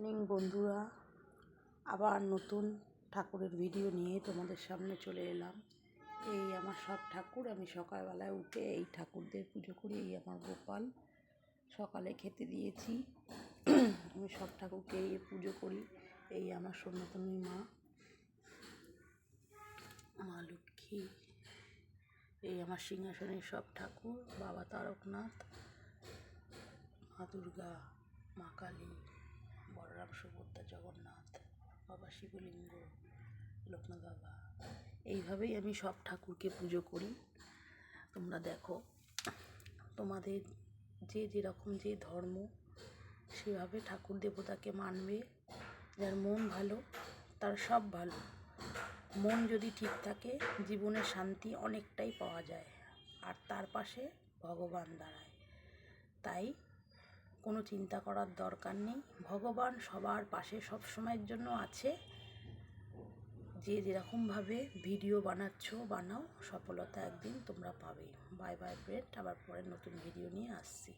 Morning বন্ধুরা, আবার নতুন ঠাকুরের ভিডিও নিয়ে তোমাদের সামনে চলে এলাম। এই আমার সব ঠাকুর, আমি সকালবেলায় উঠে এই ঠাকুরদের পুজো করি। এই আমার গোপাল, সকালে খেতে দিয়েছি। আমি সব ঠাকুরকে এই পুজো করি। এই আমার সনাতনী মা, মা লক্ষ্মী, এই আমার সিংহাসনের সব ঠাকুর, বাবা তারকনাথ, মা দুর্গা, মা কালী, বলরাম সুভদ্রা, জগন্নাথ, বাবা শিবলিঙ্গ, লোকনাথ বাবা। এইভাবেই আমি সব ঠাকুরকে পুজো করি। তোমরা দেখো, তোমাদের যে যেরকম যে ধর্ম, সেভাবে ঠাকুর দেবতাকে মানবে। যার মন ভালো তার সব ভালো। মন যদি ঠিক থাকে, জীবনের শান্তি অনেকটাই পাওয়া যায়, আর তার পাশে ভগবান দাঁড়ায়। তাই কোনো চিন্তা করার দরকার নেই, ভগবান সবার পাশে সব সময়ের জন্য আছে। যে যেরকমভাবে ভিডিও বানাও, সফলতা একদিন তোমরা পাবে। বাই বাই ফ্রেন্ড, আবার পরে নতুন ভিডিও নিয়ে আসছি।